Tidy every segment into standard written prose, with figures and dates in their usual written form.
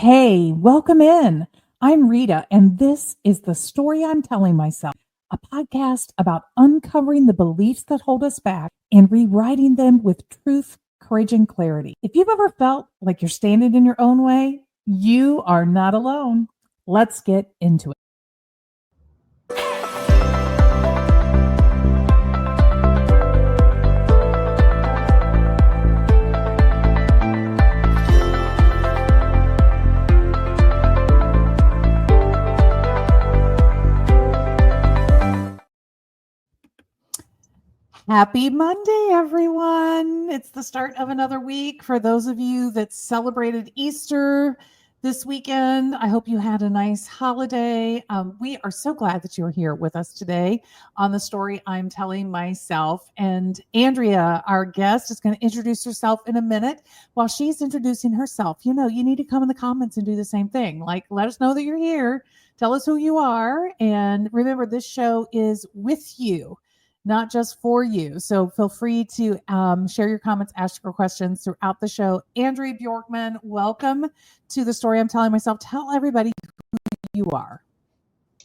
Hey, welcome in. I'm Rita, and this is The Story I'm Telling Myself, a podcast about uncovering the beliefs that hold us back and rewriting them with truth, courage, and clarity. If you've ever felt like you're standing in your own way, you are not alone. Let's get into it. Happy Monday, everyone. It's the start of another week. For those of you that celebrated Easter this weekend, I hope you had a nice holiday. We are so glad that you're here with us today on The Story I'm Telling Myself. And Andrea, our guest, is going to introduce herself in a minute. While she's introducing herself, you need to come in the comments and do the same thing. Like, let us know that you're here. Tell us who you are. And remember, this show is with you, not just for you. So feel free to share your comments, ask your questions throughout the show. Andrea Bjorkman, welcome to The Story I'm Telling Myself. Tell everybody who you are.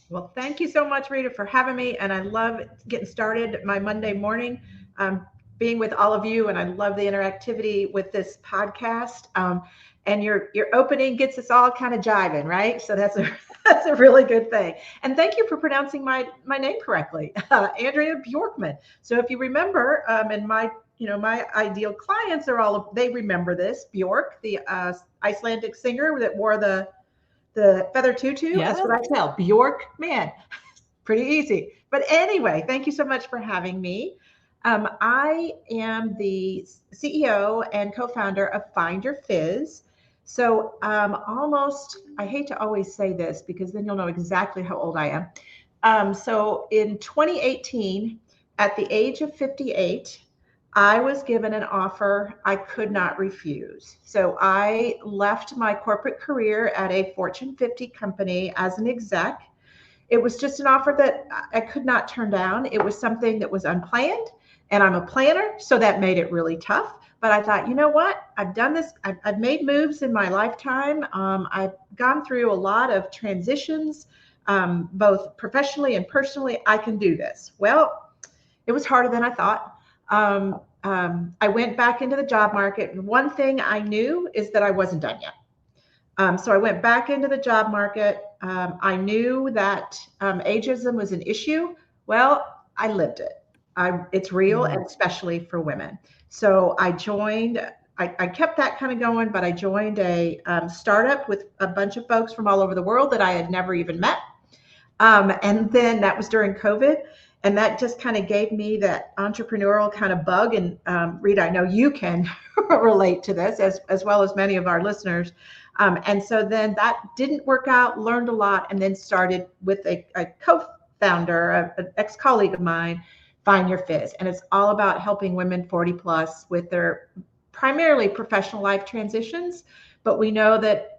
Well, thank you so much, Rita, for having me. And I love getting started my Monday morning, being with all of you. And I love the interactivity with this podcast. And your opening gets us all kind of jiving, right? So that's a really good thing. And thank you for pronouncing my name correctly, Andrea Bjorkman. So if you remember, and my ideal clients they remember this. Bjork, the Icelandic singer that wore the feather tutu. Yeah. That's what I tell Bjork. Man, pretty easy. But anyway, thank you so much for having me. I am the CEO and co-founder of Find Your Fizz. So I hate to always say this because then you'll know exactly how old I am. So in 2018, at the age of 58, I was given an offer I could not refuse. So I left my corporate career at a Fortune 50 company as an exec. It was just an offer that I could not turn down. It was something that was unplanned, and I'm a planner, so that made it really tough. But I thought, you know what? I've done this. I've made moves in my lifetime. I've gone through a lot of transitions, both professionally and personally. I can do this. Well, it was harder than I thought. I went back into the job market. And one thing I knew is that I wasn't done yet. So I went back into the job market. I knew that ageism was an issue. Well, I lived it. It's real, and especially for women. So I kept that kind of going, but I joined a startup with a bunch of folks from all over the world that I had never even met. And then that was during COVID. And that just kind of gave me that entrepreneurial kind of bug. And Rita, I know you can relate to this as well as many of our listeners. And so then that didn't work out, learned a lot, and then started with a co-founder, an ex-colleague of mine, Find Your Fizz. And it's all about helping women 40 plus with their primarily professional life transitions. But we know that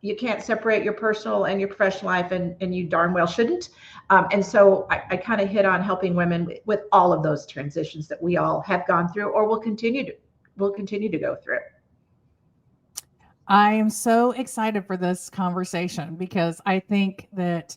you can't separate your personal and your professional life, and you darn well shouldn't. And so I kind of hit on helping women with all of those transitions that we all have gone through or will continue to go through. I am so excited for this conversation because I think that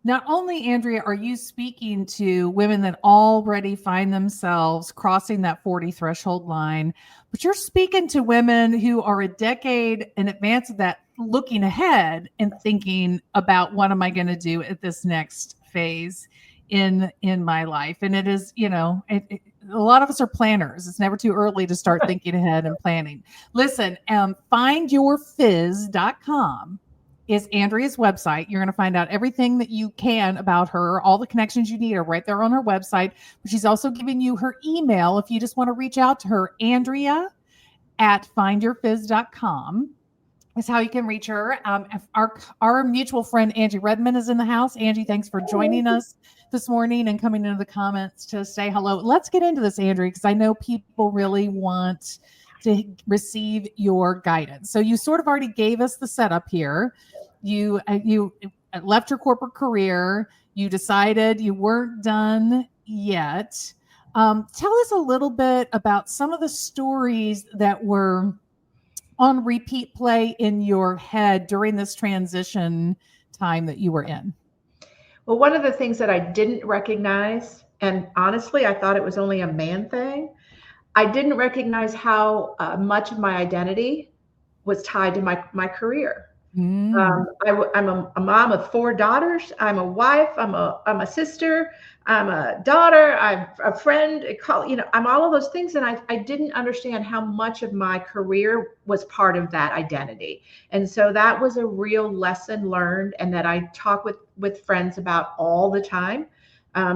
not only, Andrea, are you speaking to women that already find themselves crossing that 40 threshold line, but you're speaking to women who are a decade in advance of that, looking ahead and thinking about what am I going to do at this next phase in my life. And it is, a lot of us are planners. It's never too early to start thinking ahead and planning. Listen, findyourfizz.com is Andrea's website. You're going to find out everything that you can about her. All the connections you need are right there on her website. But she's also giving you her email if you just want to reach out to her. Andrea@findyourfizz.com is how you can reach her. Our mutual friend Angie Redmond is in the house. Angie, thanks for joining us this morning and coming into the comments to say hello. Let's get into this, Andrea, because I know people really want to receive your guidance. So you sort of already gave us the setup here. You left your corporate career. You decided you weren't done yet. Tell us a little bit about some of the stories that were on repeat play in your head during this transition time that you were in? Well, one of the things that I didn't recognize, and honestly, I thought it was only a man thing, I didn't recognize how much of my identity was tied to my career. Mm. I'm a mom of 4 daughters. I'm a wife. I'm a sister. I'm a daughter. I'm a friend. I'm all of those things, and I didn't understand how much of my career was part of that identity. And so that was a real lesson learned, and that I talk with friends about all the time.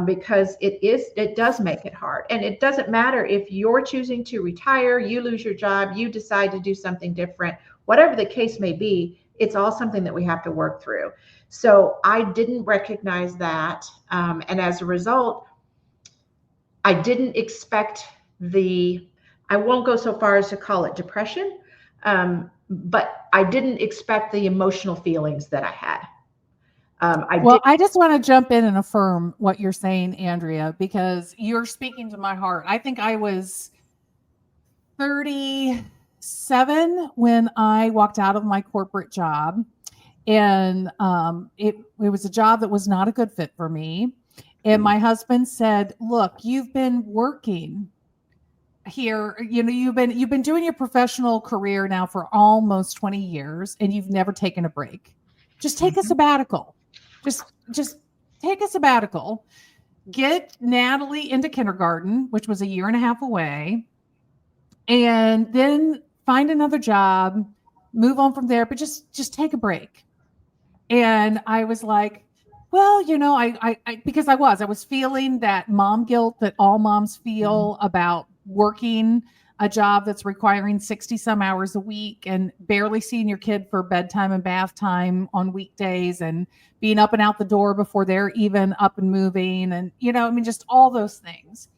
Because it does make it hard. And it doesn't matter if you're choosing to retire, you lose your job, you decide to do something different, whatever the case may be, it's all something that we have to work through. So I didn't recognize that. And as a result, I didn't expect I won't go so far as to call it depression, but I didn't expect the emotional feelings that I had. I just want to jump in and affirm what you're saying, Andrea, because you're speaking to my heart. I think I was 37 when I walked out of my corporate job, and it was a job that was not a good fit for me. And my husband said, "Look, you've been working here. You've been doing your professional career now for almost 20 years, and you've never taken a break. Just take a sabbatical." Just take a sabbatical, get Natalie into kindergarten, which was a year and a half away, and then find another job, move on from there, but just take a break. And I was like, well, I because I was feeling that mom guilt that all moms feel about working a job that's requiring 60 some hours a week and barely seeing your kid for bedtime and bath time on weekdays, and being up and out the door before they're even up and moving. And, just all those things.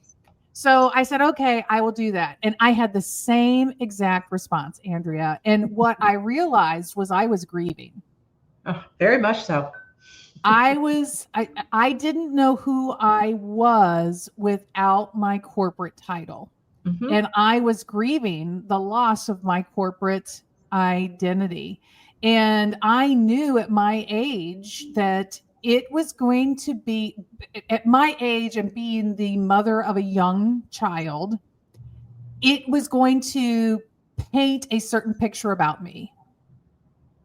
So I said, okay, I will do that. And I had the same exact response, Andrea. And what I realized was I was grieving. Oh, very much so. I didn't know who I was without my corporate title. Mm-hmm. And I was grieving the loss of my corporate identity. And I knew at my age that it was going to be, at my age and being the mother of a young child, it was going to paint a certain picture about me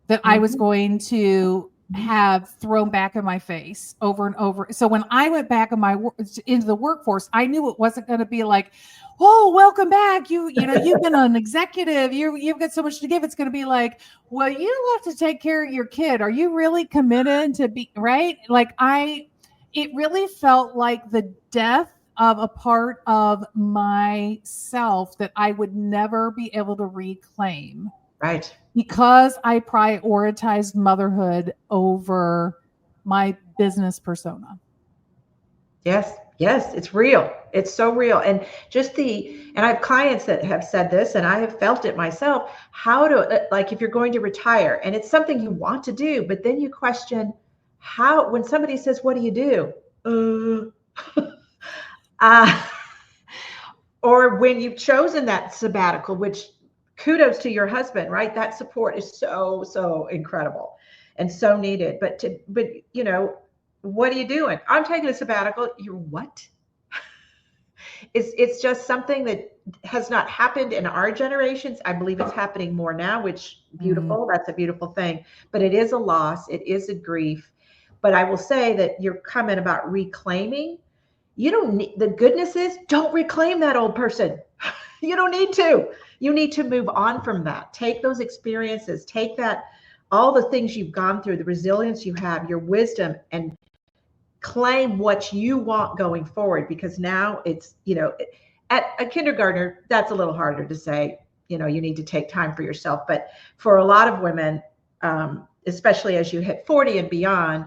that I was going to have thrown back in my face over and over. So when I went back into the workforce, I knew it wasn't going to be like, oh, welcome back. You've been an executive. You've got so much to give. It's going to be like, well, you have to take care of your kid. Are you really committed to be right? It really felt like the death of a part of myself that I would never be able to reclaim. Right. Because I prioritized motherhood over my business persona. Yes, it's real. It's so real. And I have clients that have said this, and I have felt it myself, if you're going to retire and it's something you want to do, but then you question when somebody says, what do you do? Or when you've chosen that sabbatical, which kudos to your husband, right? That support is so, so incredible and so needed. But what are you doing? I'm taking a sabbatical. You're what? It's just something that has not happened in our generations. I believe it's happening more now, which beautiful. That's a beautiful thing. But it is a loss. It is a grief. But I will say that your comment about reclaiming, the goodness is, don't reclaim that old person. You don't need to. You need to move on from that. Take those experiences, take all the things you've gone through, the resilience you have, your wisdom, and claim what you want going forward. Because now it's, at a kindergartner, that's a little harder to say, you need to take time for yourself. But for a lot of women, especially as you hit 40 and beyond,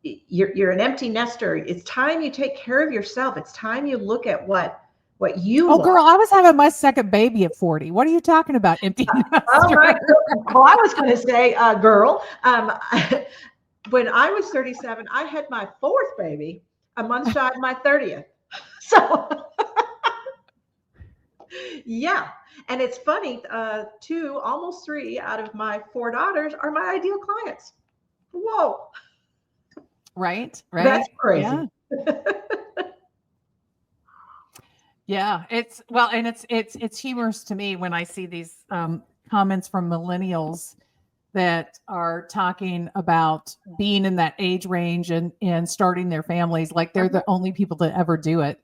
you're an empty nester. It's time you take care of yourself. It's time you look at what you want. Girl, I was having my second baby at 40. What are you talking about, empty nester? Oh, right. Well, I was going to say, girl, when I was 37, I had my fourth baby a month shy of my 30th. So, yeah. And it's funny, two, almost three out of my four daughters are my ideal clients. Whoa, Right. that's Right. crazy. Yeah. Yeah. Well, and it's humorous to me when I see these comments from millennials that are talking about being in that age range and starting their families like they're the only people that ever do it.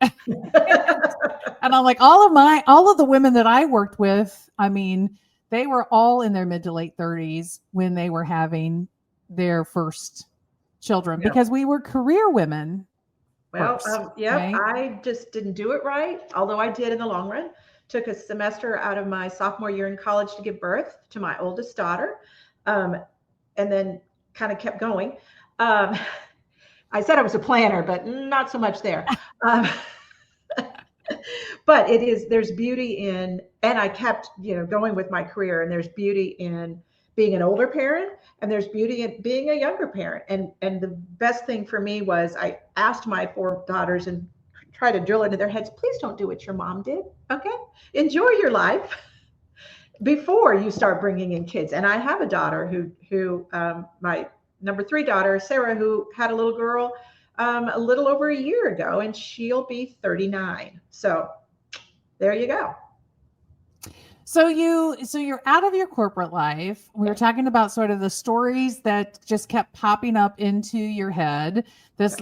And I'm like, all of the women that I worked with, I mean, they were all in their mid to late 30s when they were having their first children Yeah. because we were career women Well, first, yep, right? I just didn't do it right, although I did in the long run. Took a semester out of my sophomore year in college to give birth to my oldest daughter, um, and then kind of kept going. Um, I said I was a planner, but not so much there. Um, but there's beauty in, and I kept, going with my career, and there's beauty in being an older parent, and there's beauty in being a younger parent. And the best thing for me was I asked my four daughters and try to drill into their heads, please don't do what your mom did. Okay. Enjoy your life before you start bringing in kids. And I have a daughter who my number three daughter, Sarah, who had a little girl a little over a year ago, and she'll be 39. So there you go. So you're out of your corporate life. We were talking about sort of the stories that just kept popping up into your head. This,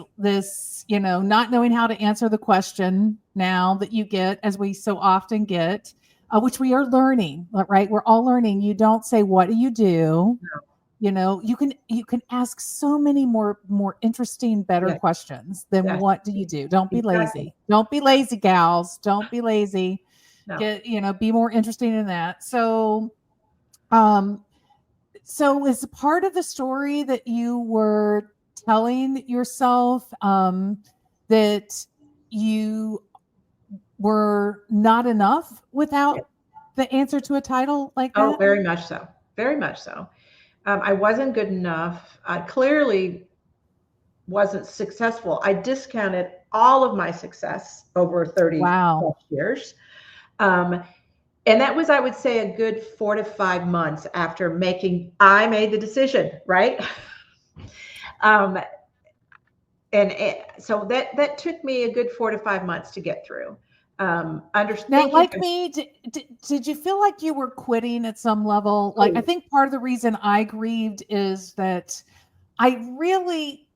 not knowing how to answer the question now that you get, as we so often get, which we are learning, right? We're all learning. You don't say, "What do you do?" You can ask so many more interesting, better Yes, questions than yes, "What do you do?" Don't be exactly. lazy. Don't be lazy, gals. Don't be lazy. No. Be more interesting in that. Um so is part of the story that you were telling yourself that you were not enough Yeah. without the answer to a title like Oh, that? very much so. Very much so. I wasn't good enough. I clearly wasn't successful. I discounted all of my success over 30 Wow. plus years. Um, and that was, I would say, a good 4 to 5 months after I made the decision, right? um, so that took me a good 4 to 5 months to get through. Under Now, thinking, like me, did you feel like you were quitting at some level? Like, I oh, think part of the reason I grieved is that I really,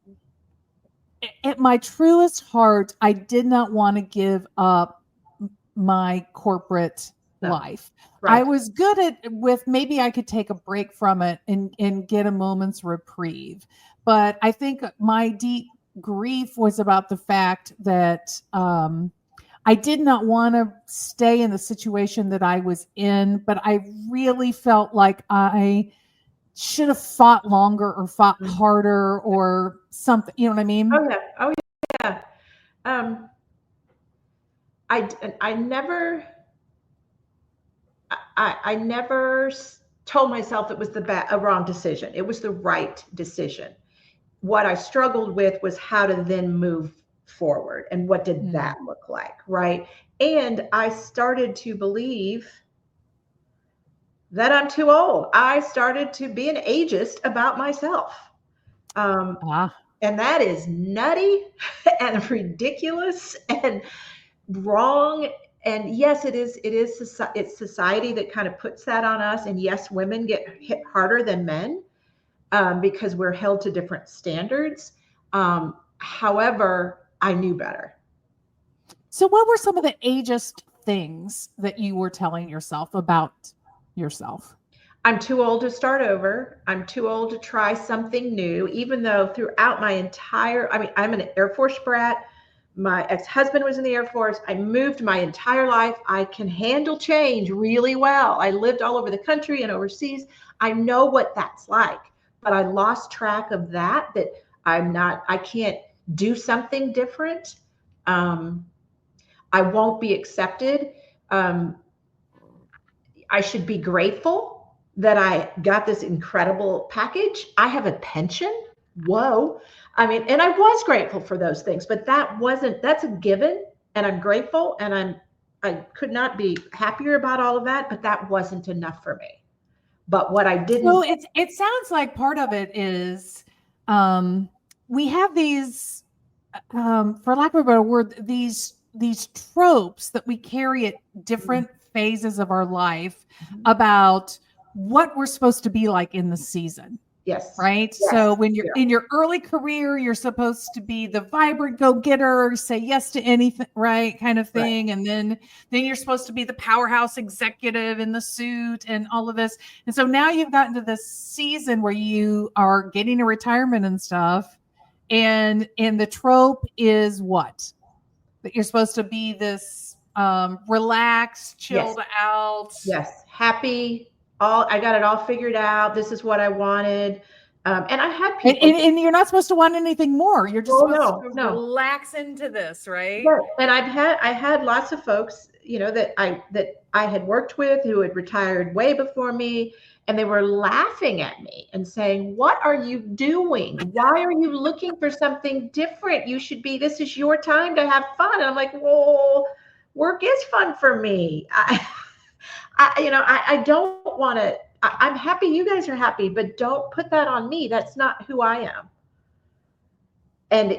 at my truest heart, I did not want to give up my corporate no, life. I right. was good with maybe I could take a break from it and get a moment's reprieve. But I think my deep grief was about the fact that I did not want to stay in the situation that I was in, but I really felt like I should have fought longer or fought Mhm. harder or something. You know what I mean? Oh yeah. Oh yeah. Um, I never I never told myself it was a wrong decision. It was the right decision. What I struggled with was how to then move forward and what did Mm. that look like, right? And I started to believe that I'm too old. I started to be an ageist about myself. Um, Ah, and that is nutty and ridiculous and wrong. And yes, it's society that kind of puts that on us. And yes, women get hit harder than men, because we're held to different standards. However, I knew better. so what were some of the ageist things that you were telling yourself about yourself? I'm too old to start over. I'm too old to try something new, even though throughout my entire, I mean, I'm an Air Force brat. My ex-husband was in the Air Force. I moved my entire life. I can handle change really well. I lived all over the country and overseas. I know what that's like, but I lost track of that I can't do something different. Um, I won't be accepted. Um, I should be grateful that I got this incredible package. I have a pension. Whoa. I mean, and I was grateful for those things, but that's a given. And I'm grateful. And could not be happier about all of that, but that wasn't enough for me. But what I So didn't, it sounds like part of it is we have these, for lack of a better word, these tropes that we carry at different phases of our life about what we're supposed to be like in the season. yes, Right. yes, So when you're yeah, in your early career, you're supposed to be the vibrant go-getter, say yes to anything, right? Kind of right, thing. And then you're supposed to be the powerhouse executive in the suit and all of this. And so now you've gotten to this season where you are getting a retirement and stuff. And the trope is what? That you're supposed to be this relaxed, yes, chilled out. yes, happy. I got it all figured out. This is what I wanted. And I had And, people. and, and you're not supposed to want anything more. You're just Oh supposed no, to no. relax into this, right? Right. And I had lots of folks, that I had worked with who had retired way before me, and they were laughing at me and saying, "What are you doing? Why are you looking for something different? This is your time to have fun." And I'm like, "Well, work is fun for me. I don't want to. I'm happy you guys are happy, but don't put that on me. That's not who I am." And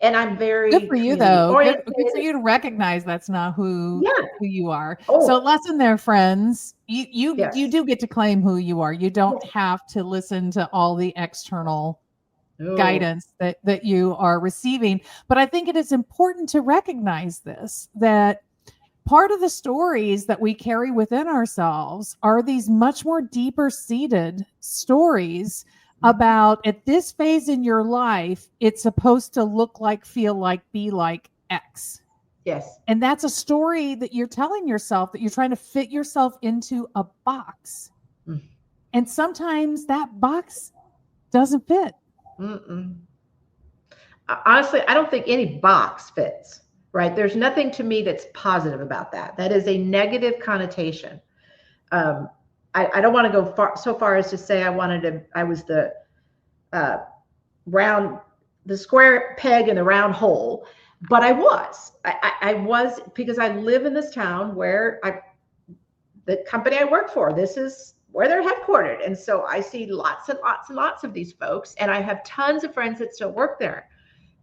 and I'm Good very for you, community though. Good for oriented. you to recognize that's not who Yeah. you are. So, Oh, lesson there, friends. You yes. do get to claim who you are. You don't Yes. have to listen to all the external Oh, guidance that you are receiving. But I think it is important to recognize this, that part of the stories that we carry within ourselves are these much more deeper seated stories about at this phase in your life, it's supposed to look like, feel like, be like X. yes. And that's a story that you're telling yourself, that you're trying to fit yourself into a box. Mm. And sometimes that box doesn't fit. Mm-mm. Honestly, I don't think any box fits, right? There's nothing to me that's positive about that. That is a negative connotation. Um, I don't want to go so far as to say I was the uh, round, the square peg in the round hole, but I was. I was, because I live in this town where the company I work for, this is where they're headquartered. And so I see lots and lots and lots of these folks, and I have tons of friends that still work there.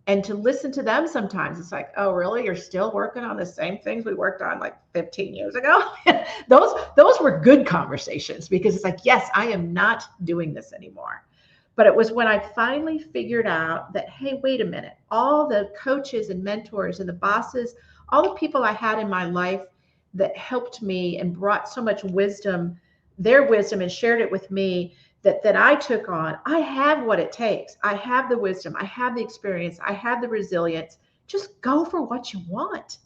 And to listen to them sometimes, it's like, oh, really? You're still working on the same things we worked on like 15 years ago? those were good conversations, because it's like, yes, I am not doing this anymore. But it was when I finally figured out that, hey, wait a minute, all the coaches and mentors and the bosses, all the people I had in my life that helped me and brought so much wisdom, their wisdom, and shared it with me, that I took on. I have what it takes. I have the wisdom. I have the experience. I have the resilience. Just go for what you want.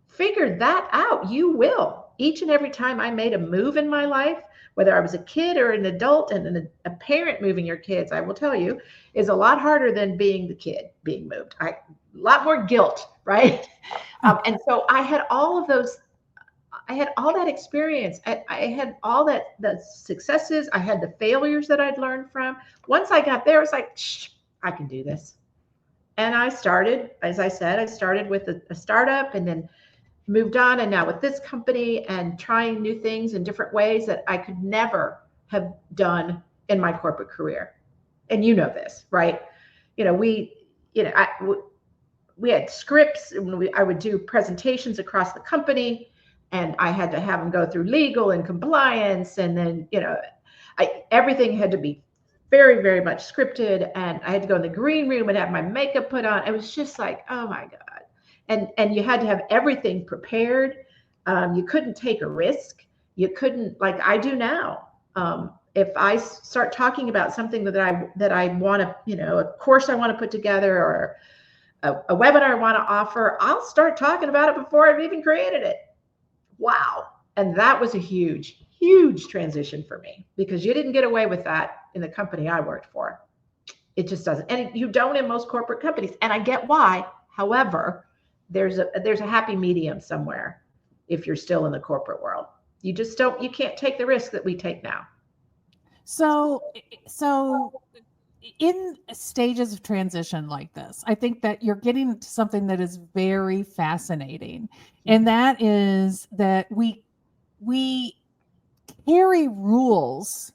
Figure that out. You will. Each and every time I made a move in my life, whether I was a kid or an adult, and a parent moving your kids, I will tell you, is a lot harder than being the kid being moved. A lot more guilt, right? And so I had all of those. I had all that experience. I had all the successes. I had the failures that I'd learned from. Once I got there, it's like, shh, I can do this. And I started, as I said, I started with a startup, and then moved on, and now with this company, and trying new things in different ways that I could never have done in my corporate career. And you know this, right? We, we had scripts, and I would do presentations across the company, and I had to have them go through legal and compliance. And then, everything had to be very, very much scripted. And I had to go in the green room and have my makeup put on. It was just like, oh my God. And you had to have everything prepared. You couldn't take a risk. You couldn't, like I do now. If I start talking about something that I want to, a course I want to put together, or a webinar I want to offer, I'll start talking about it before I've even created it. Wow. And that was a huge, huge transition for me, because you didn't get away with that in the company I worked for. It just doesn't. And you don't in most corporate companies. And I get why. However, there's a happy medium somewhere if you're still in the corporate world. You just don't, you can't take the risk that we take now. So in stages of transition like this, I think that you're getting to something that is very fascinating. And that is that we carry rules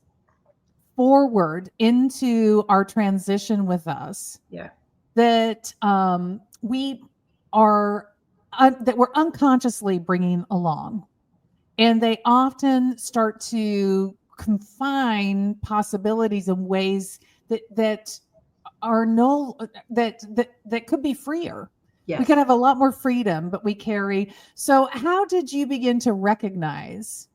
forward into our transition with us Yeah. that we are that we're unconsciously bringing along, and they often start to confine possibilities in ways that are no that could be freer. We Yes. could have a lot more freedom, but we carry. So how did you begin to recognize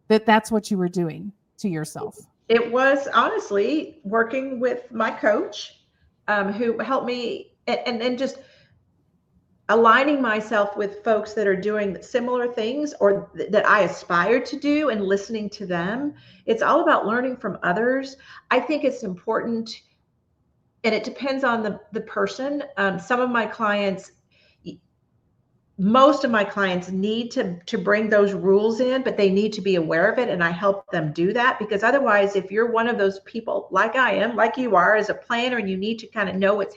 that that's what you were doing to yourself? It was honestly working with my coach, who helped me, and just aligning myself with folks that are doing similar things, or that I aspire to do, and listening to them. It's all about learning from others. I think it's important, and it depends on the person. Some of my clients, most of my clients need to bring those rules in, but they need to be aware of it, and I help them do that, because otherwise, if you're one of those people like I am, like you are as a planner, and you need to kind of know what's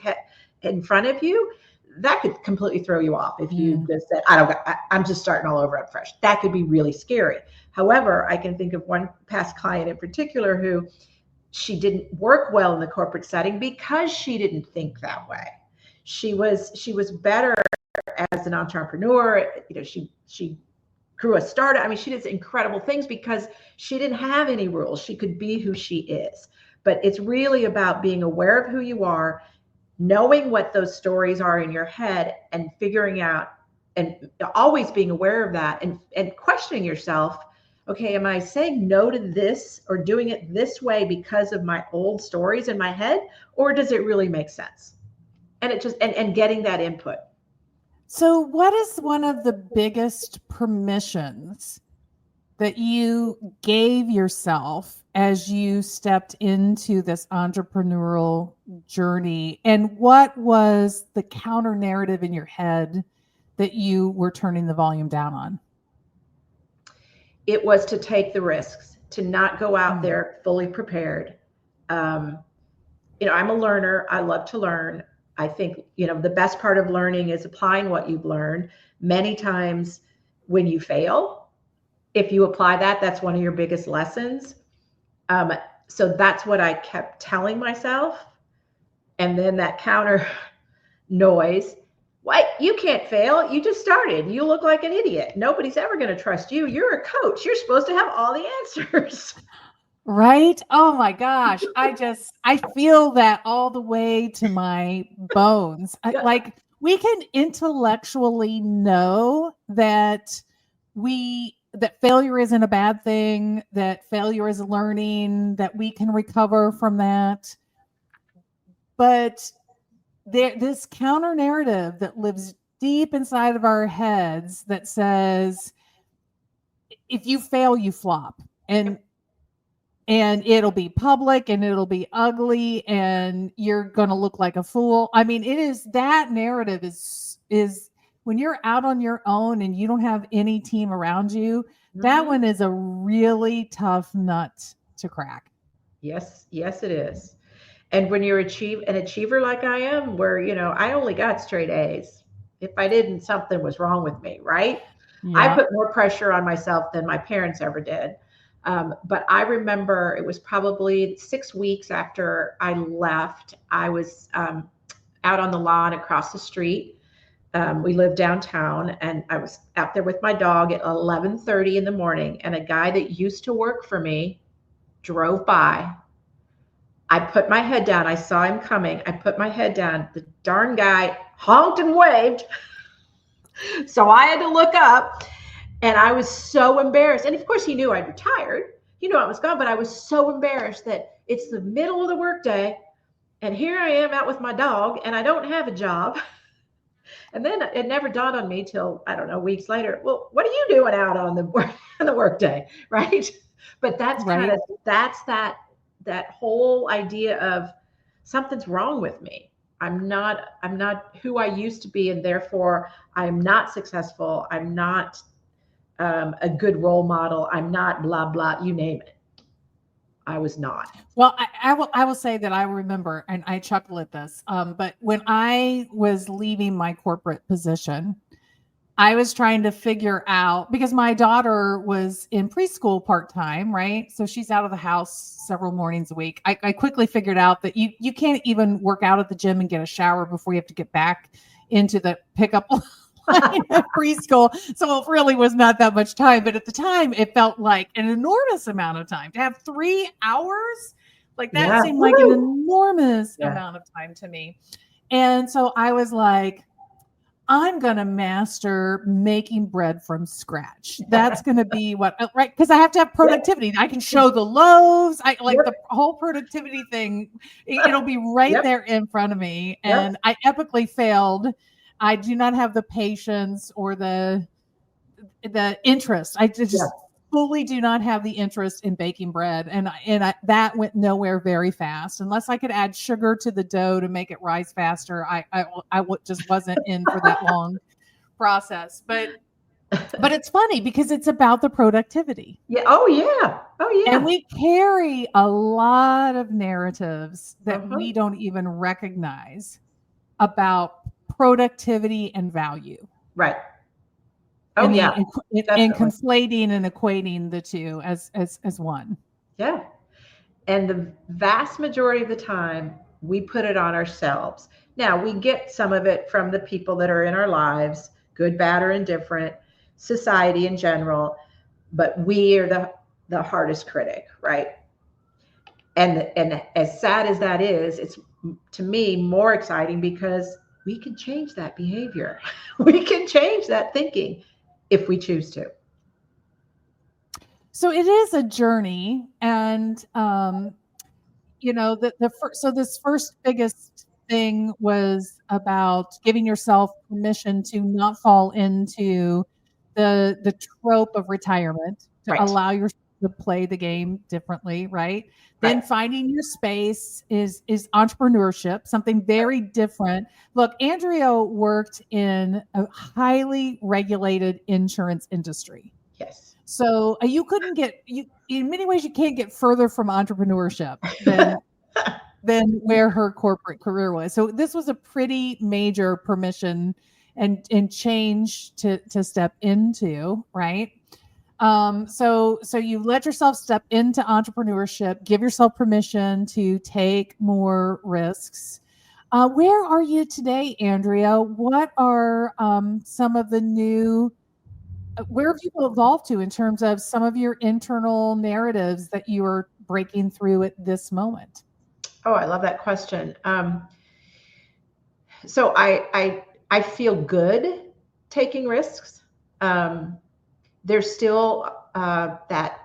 in front of you, that could completely throw you off. If you just said, I'm just starting all over up fresh, that could be really scary. However, I can think of one past client in particular who, she didn't work well in the corporate setting because she didn't think that way. She was better as an entrepreneur. She grew a startup. I mean, she did incredible things because she didn't have any rules. She could be who she is. But it's really about being aware of who you are, knowing what those stories are in your head, and figuring out, and always being aware of that, and questioning yourself. Okay, am I saying no to this or doing it this way because of my old stories in my head, or does it really make sense? And it just, and getting that input. So, what is one of the biggest permissions that you gave yourself as you stepped into this entrepreneurial journey? And what was the counter narrative in your head that you were turning the volume down on? It was to take the risks, to not go out there fully prepared. Um, I'm a learner. I love to learn. I think, the best part of learning is applying what you've learned. Many times when you fail, if you apply that, that's one of your biggest lessons. So that's what I kept telling myself. And then that counter noise, what? You can't fail. You just started. You look like an idiot. Nobody's ever going to trust you. You're a coach. You're supposed to have all the answers. Right? Oh my gosh. I feel that all the way to my bones. Like, we can intellectually know that that failure isn't a bad thing, that failure is learning, that we can recover from that. But this counter narrative that lives deep inside of our heads that says, if you fail, you flop. And it'll be public, and it'll be ugly, and you're going to look like a fool. I mean, it is, that narrative is when you're out on your own and you don't have any team around you, that one is a really tough nut to crack. Yes, yes, it is. And when you're an achiever like I am, where, I only got straight A's. If I didn't, something was wrong with me, right? I Yeah. put more pressure on myself than my parents ever did. But I remember it was probably 6 weeks after I left. I was out on the lawn across the street. We lived downtown, and I was out there with my dog at 11:30 in the morning, and a guy that used to work for me drove by. I put my head down. I saw him coming. I put my head down. The darn guy honked and waved. So I had to look up, and I was so embarrassed. And of course, he knew I'd retired. He knew I was gone, but I was so embarrassed that it's the middle of the workday, and here I am out with my dog, and I don't have a job. And then it never dawned on me till, I don't know, weeks later. Well, what are you doing out on the workday, right? But that's Right. that whole idea of something's wrong with me. I'm not who I used to be, and therefore I'm not successful. I'm not a good role model. I'm not blah blah. You name it. I was not. Well, I will say that I remember, and I chuckle at this, but when I was leaving my corporate position, I was trying to figure out because my daughter was in preschool part time, right? So she's out of the house several mornings a week. I quickly figured out that you can't even work out at the gym and get a shower before you have to get back into the pickup line at preschool. So it really was not that much time. But at the time, it felt like an enormous amount of time to have 3 hours. Like that Yeah. seemed like an Woo! enormous Yeah. amount of time to me. And so I was like, I'm going to master making bread from scratch. That's going to be what, right? Because I have to have productivity. I can show the loaves. I like Yep. the whole productivity thing. It'll be right Yep. there in front of me. Yep. And I epically failed. I do not have the patience or the interest. I just Yeah. fully do not have the interest in baking bread, and that went nowhere very fast. Unless I could add sugar to the dough to make it rise faster, just wasn't in for that long process. But it's funny because it's about the productivity. Yeah. Oh yeah. Oh yeah. And we carry a lot of narratives that Uh-huh. we don't even recognize about productivity and value. Right. Oh And yeah. and Definitely. conflating and equating the two as one. Yeah. And the vast majority of the time, we put it on ourselves. Now, we get some of it from the people that are in our lives, good, bad, or indifferent, society in general, but we are the hardest critic, right? And as sad as that is, it's to me more exciting because we can change that behavior. We can change that thinking if we choose to. So it is a journey, and so this first biggest thing was about giving yourself permission to not fall into the trope of retirement, to Right. allow yourself to play the game differently, right? Then Right. finding your space is entrepreneurship, something very different. Look, Andrea worked in a highly regulated insurance industry. Yes. So you couldn't get you in many ways you can't get further from entrepreneurship than where her corporate career was. So this was a pretty major permission and change to step into, right? So you let yourself step into entrepreneurship, give yourself permission to take more risks. Where are you today, Andrea? What are some of the new where have you evolved to in terms of some of your internal narratives that you are breaking through at this moment? Oh, I love that question. So I feel good taking risks. There's still that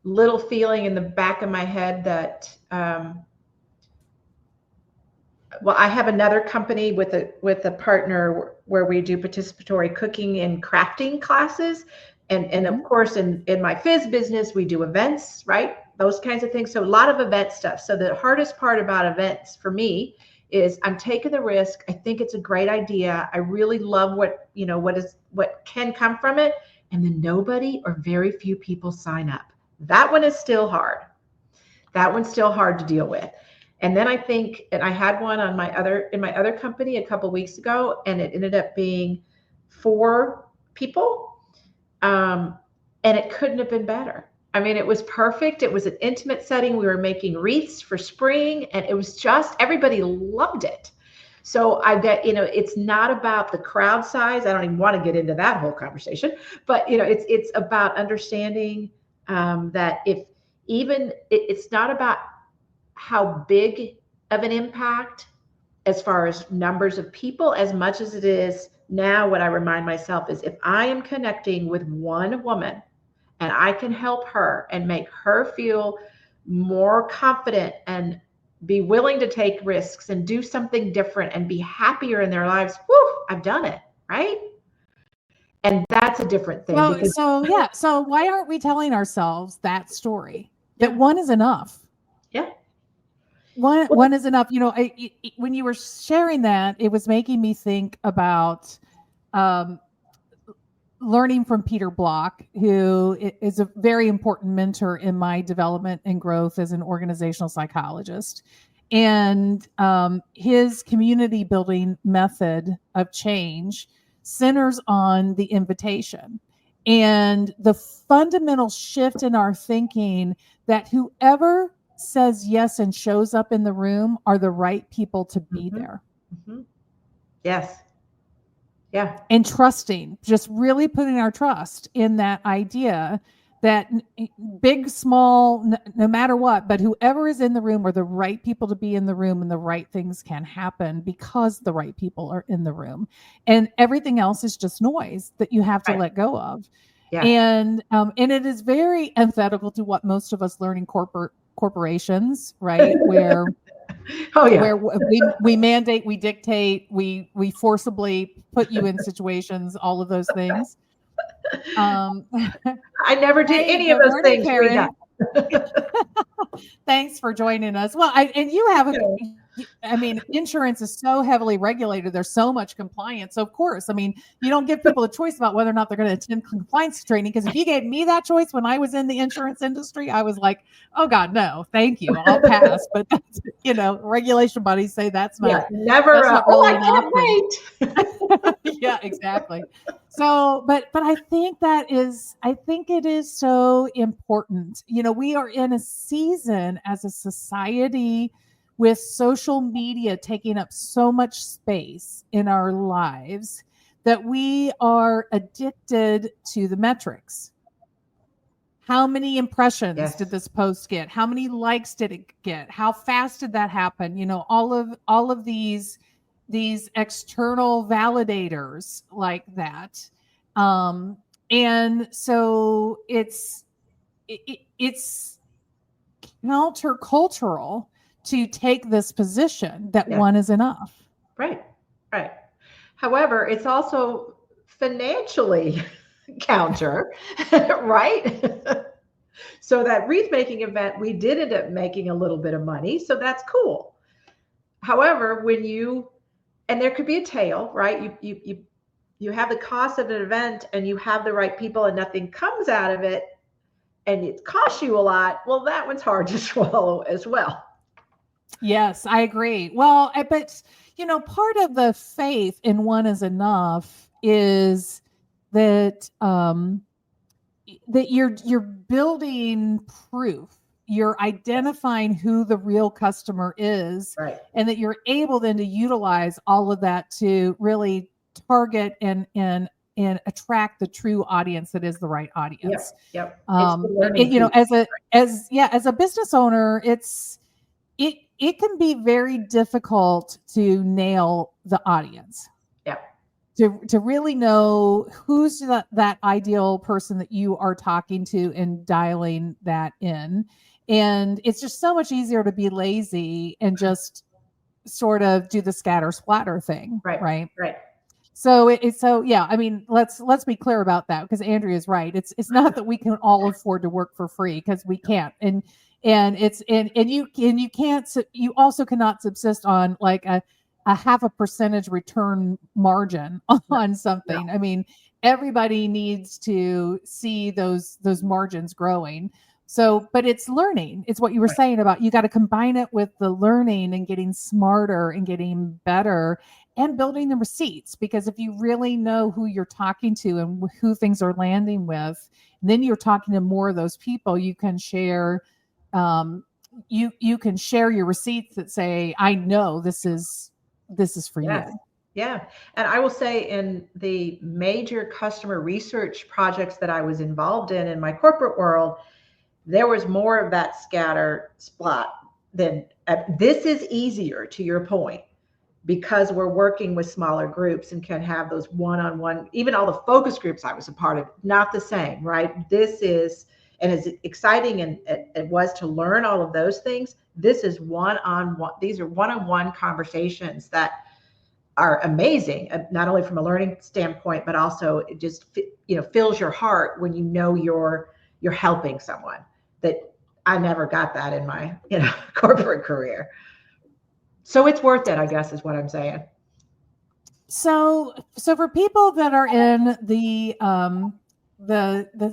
little feeling in the back of my head that well, I have another company with a partner where we do participatory cooking and crafting classes. And of course, in my Fizz business, we do events, right? Those kinds of things. So a lot of event stuff. So the hardest part about events for me is I'm taking the risk. I think it's a great idea. I really love what can come from it. And then nobody or very few people sign up. That one is still hard. That one's still hard to deal with. And then I think, and I had one in my other company a couple of weeks ago, and it ended up being 4 people. And it couldn't have been better. I mean, it was perfect. It was an intimate setting. We were making wreaths for spring, and it was just, everybody loved it. So I bet, it's not about the crowd size. I don't even want to get into that whole conversation, but it's about understanding that it's not about how big of an impact as far as numbers of people as much as it is now. What I remind myself is if I am connecting with one woman and I can help her and make her feel more confident and be willing to take risks and do something different and be happier in their lives, whew, I've done it, right? And that's a different thing. So why aren't we telling ourselves that story? Yeah. That one is enough. Yeah. One is enough. When you were sharing that, it was making me think about learning from Peter Block, who is a very important mentor in my development and growth as an organizational psychologist. And his community building method of change centers on the invitation and the fundamental shift in our thinking that whoever says yes and shows up in the room are the right people to be there. Yes. Yeah. And trusting, just really putting our trust in that idea that big, small, no matter what, but whoever is in the room are the right people to be in the room, and the right things can happen because the right people are in the room. And everything else is just noise that you have to let go of. Yeah. And it is very antithetical to what most of us learn in corporations, right? Where where we mandate, we dictate, we forcibly put you in situations, all of those things. I never did any of those things, Rita. Thanks for joining us. Well, and you have I mean, insurance is so heavily regulated. There's so much compliance. So of course, I mean, you don't give people a choice about whether or not they're going to attend compliance training. Because if you gave me that choice when I was in the insurance industry, I was like, oh God, no, thank you. I'll pass. But that's, regulation bodies say that's not never. That's not really I can't wait. Yeah, exactly. So, but I think it is so important. We are in a season as a society with social media taking up so much space in our lives that we are addicted to the metrics. How many impressions did this post get? How many likes did it get? How fast did that happen? All of these external validators like that. And so it's countercultural to take this position that one is enough. Right. However, it's also financially counter, right? So that wreath making event, we did end up making a little bit of money. So that's cool. However, and there could be a tail, right? You have the cost of an event and you have the right people and nothing comes out of it and it costs you a lot. Well, that one's hard to swallow as well. Yes, I agree. Well, but part of the faith in one is enough is that that you're building proof. You're identifying who the real customer is, right, and that you're able then to utilize all of that to really target and attract the true audience that is the right audience. Yep. As a business owner, it can be very difficult to nail the audience. Yeah. To really know who's that ideal person that you are talking to and dialing that in. And it's just so much easier to be lazy and just sort of do the scatter splatter thing. Right. So I mean, let's be clear about that, because Andrea's right. It's not that we can all afford to work for free, because we can't. And you also cannot subsist on like a 0.5% return margin on something. No. I mean, everybody needs to see those margins growing. So, but it's learning. It's what you were saying about, you got to combine it with the learning and getting smarter and getting better and building the receipts. Because if you really know who you're talking to and who things are landing with, then you're talking to more of those people. You can share, you can share your receipts that say, I know this is for you. Yeah. And I will say, in the major customer research projects that I was involved in my corporate world, there was more of that scatter splat than this is easier, to your point, because we're working with smaller groups and can have those one-on-one, even all the focus groups I was a part of, not the same, right? This is, and as exciting and it was to learn all of those things, this is one-on-one. These are one-on-one conversations that are amazing, not only from a learning standpoint, but also it just fills your heart when you're helping someone. That I never got that in my corporate career. So it's worth it, I guess, is what I'm saying. So for people that are in the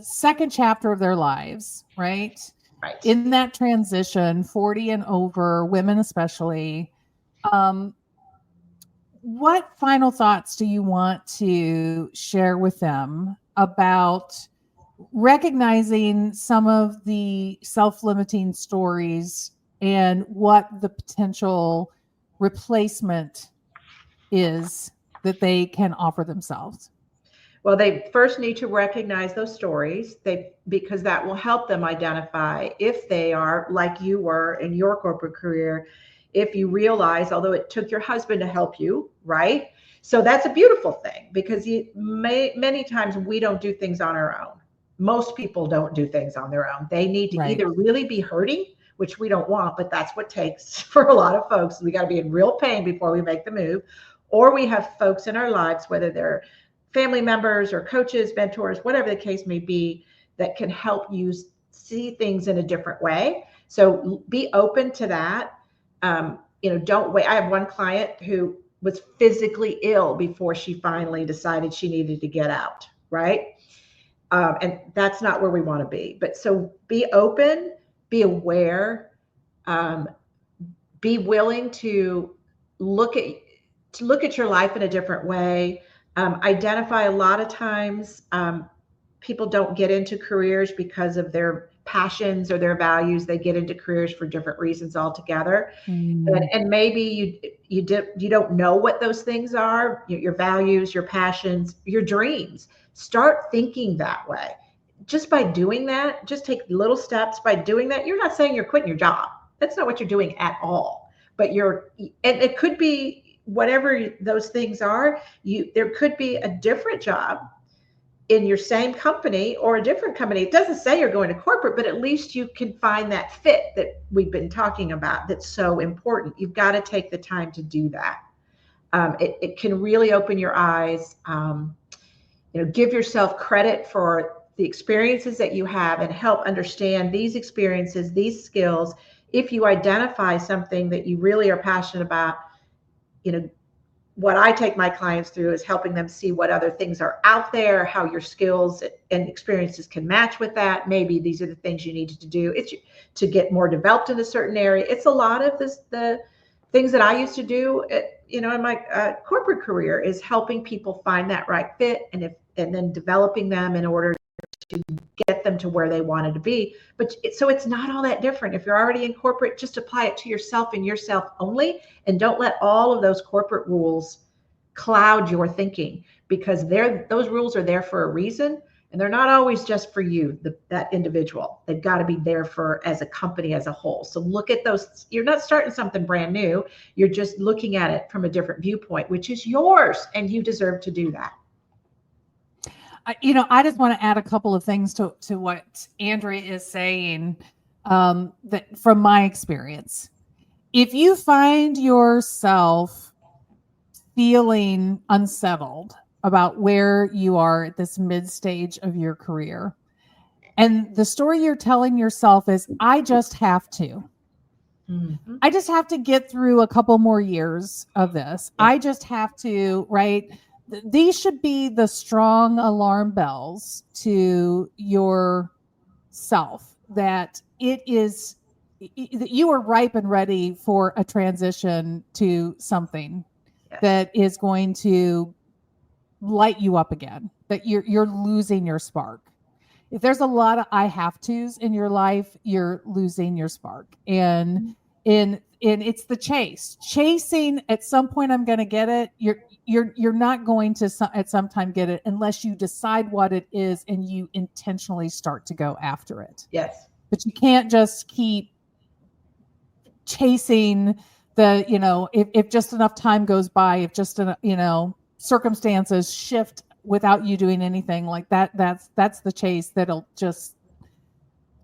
second chapter of their lives, right? Right. In that transition, 40 and over, women especially, what final thoughts do you want to share with them about recognizing some of the self-limiting stories and what the potential replacement is that they can offer themselves? Well, they first need to recognize those stories, because that will help them identify if they are like you were in your corporate career. If you realize, although it took your husband to help you, right? So that's a beautiful thing, because many times we don't do things on our own. Most people don't do things on their own. They need to Right. either really be hurting, which we don't want, but that's what it takes for a lot of folks. We got to be in real pain before we make the move. Or we have folks in our lives, whether they're family members or coaches, mentors, whatever the case may be, that can help you see things in a different way. So be open to that. Don't wait. I have one client who was physically ill before she finally decided she needed to get out, right? And that's not where we want to be. But so be open, be aware, um, be willing to look at your life in a different way. Identify, a lot of times people don't get into careers because of their passions or their values. They get into careers for different reasons altogether. And maybe you don't know what those things are, your values, your passions, your dreams. Start thinking that way. Just by doing that, just take little steps. By doing that, you're not saying you're quitting your job. That's not what you're doing at all. But and it could be whatever those things are. There could be a different job in your same company or a different company. It doesn't say you're going to corporate, but at least you can find that fit that we've been talking about that's so important. You've got to take the time to do that. It can really open your eyes. Give yourself credit for the experiences that you have and help understand these experiences, these skills. If you identify something that you really are passionate about, what I take my clients through is helping them see what other things are out there, how your skills and experiences can match with that. Maybe these are the things you need to do. It's to get more developed in a certain area. It's a lot of the things that I used to do, in my corporate career, is helping people find that right fit, and then developing them in order to get them to where they wanted to be. But so it's not all that different. If you're already in corporate, just apply it to yourself and yourself only, and don't let all of those corporate rules cloud your thinking, because those rules are there for a reason, and they're not always just for you, that individual. They've got to be there for as a company as a whole. So look at those. You're not starting something brand new. You're just looking at it from a different viewpoint, which is yours, and you deserve to do that. I just want to add a couple of things to what Andrea is saying, that from my experience. If you find yourself feeling unsettled about where you are at this mid stage of your career, and the story you're telling yourself is, I just have to. Mm-hmm. I just have to get through a couple more years of this. Yeah. I just have to, right? These should be the strong alarm bells to yourself that that you are ripe and ready for a transition to something that is going to light you up again, that you're losing your spark. If there's a lot of I have tos in your life, you're losing your spark. And it's the chasing. At some point I'm going to get it. You're not going to at some time get it unless you decide what it is and you intentionally start to go after it. Yes. But you can't just keep chasing if just enough time goes by, if just circumstances shift without you doing anything like that, that's the chase that'll just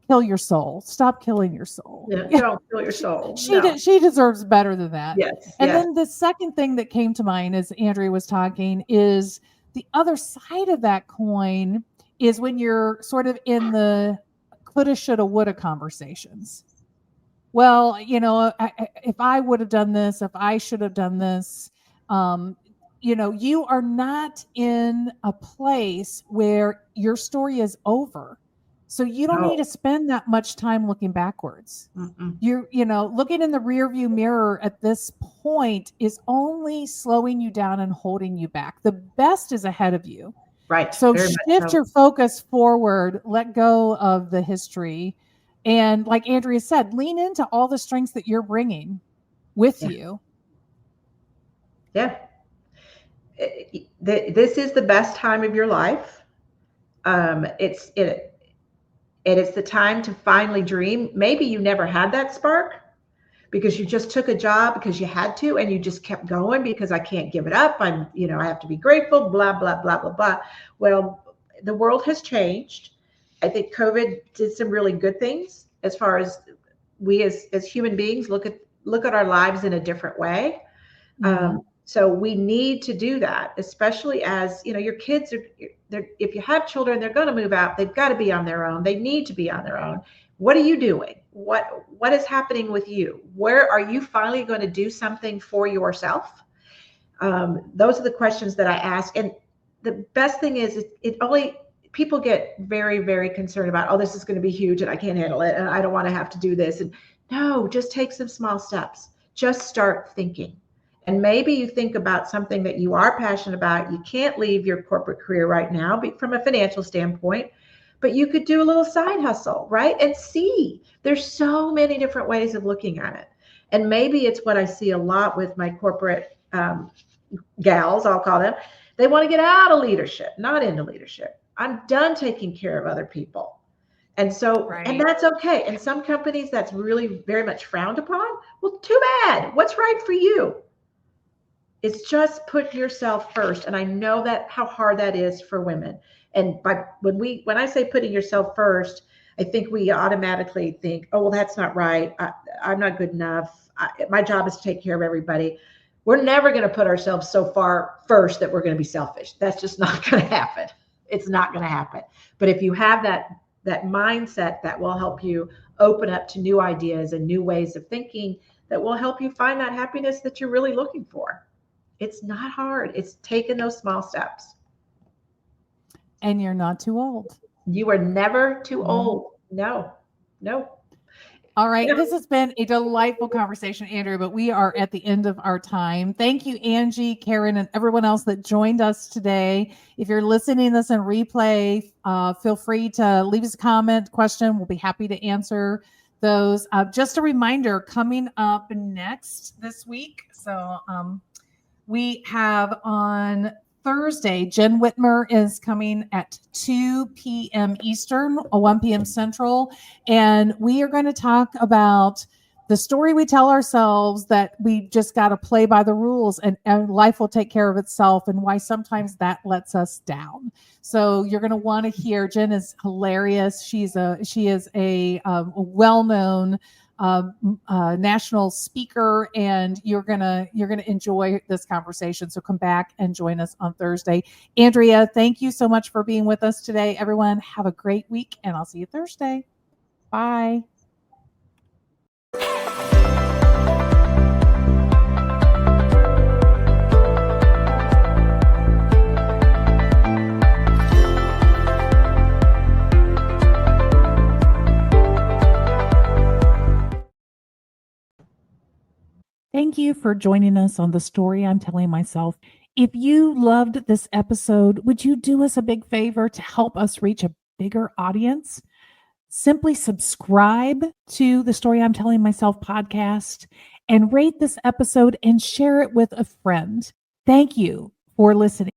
kill your soul. Stop killing your soul. Yeah, don't kill your soul. She deserves better than that. Yes. And then the second thing that came to mind as Andrea was talking is the other side of that coin is when you're sort of in the coulda, shoulda, woulda conversations. Well, if I would have done this, if I should have done this, you are not in a place where your story is over. So you don't need to spend that much time looking backwards. Mm-mm. Looking in the rearview mirror at this point is only slowing you down and holding you back. The best is ahead of you. Right. So Very much shift so. your focus forward, let go of the history. And like Andrea said, lean into all the strengths that you're bringing with you. Yeah. This is the best time of your life. It's the time to finally dream. Maybe you never had that spark because you just took a job because you had to, and you just kept going because I can't give it up. I have to be grateful, blah, blah, blah, blah, blah. Well, the world has changed. I think COVID did some really good things as far as we as human beings look at our lives in a different way. Mhm. So we need to do that, especially as, your kids if you have children, they're going to move out. They've got to be on their own. They need to be on their own. What are you doing? What is happening with you? Where are you finally going to do something for yourself? Those are the questions that I ask. And the best thing is people get very, very concerned about, oh, this is going to be huge and I can't handle it. And I don't want to have to do this. And no, just take some small steps. Just start thinking. And maybe you think about something that you are passionate about. You can't leave your corporate career right now from a financial standpoint, but you could do a little side hustle, right? And see, there's so many different ways of looking at it. And maybe it's what I see a lot with my corporate gals, I'll call them. They want to get out of leadership, not into leadership. I'm done taking care of other people. And so, and that's okay. In some companies, that's really very much frowned upon. Well, too bad. What's right for you? It's just put yourself first. And I know that how hard that is for women. And when I say putting yourself first, I think we automatically think, oh, well, that's not right. I'm not good enough. My job is to take care of everybody. We're never going to put ourselves so far first that we're going to be selfish. That's just not going to happen. It's not going to happen. But if you have that mindset, that will help you open up to new ideas and new ways of thinking that will help you find that happiness that you're really looking for. It's not hard. It's taking those small steps. And you're not too old. You are never too old. No. All right. This has been a delightful conversation, Andrea, but we are at the end of our time. Thank you, Angie, Karen, and everyone else that joined us today. If you're listening to this in replay, feel free to leave us a comment, question. We'll be happy to answer those. Just a reminder, coming up next this week. So we have on Thursday, Jen Whitmer is coming at 2 p.m. Eastern, 1 p.m. Central, and we are going to talk about the story we tell ourselves that we just got to play by the rules and life will take care of itself, and why sometimes that lets us down. So you're going to want to hear. Jen is hilarious. She is a well-known national speaker, and you're gonna enjoy this conversation. So come back and join us on Thursday. Andrea, thank you so much for being with us today. Everyone, have a great week, and I'll see you Thursday. Bye. Thank you for joining us on The Story I'm Telling Myself. If you loved this episode, would you do us a big favor to help us reach a bigger audience? Simply subscribe to The Story I'm Telling Myself podcast and rate this episode and share it with a friend. Thank you for listening.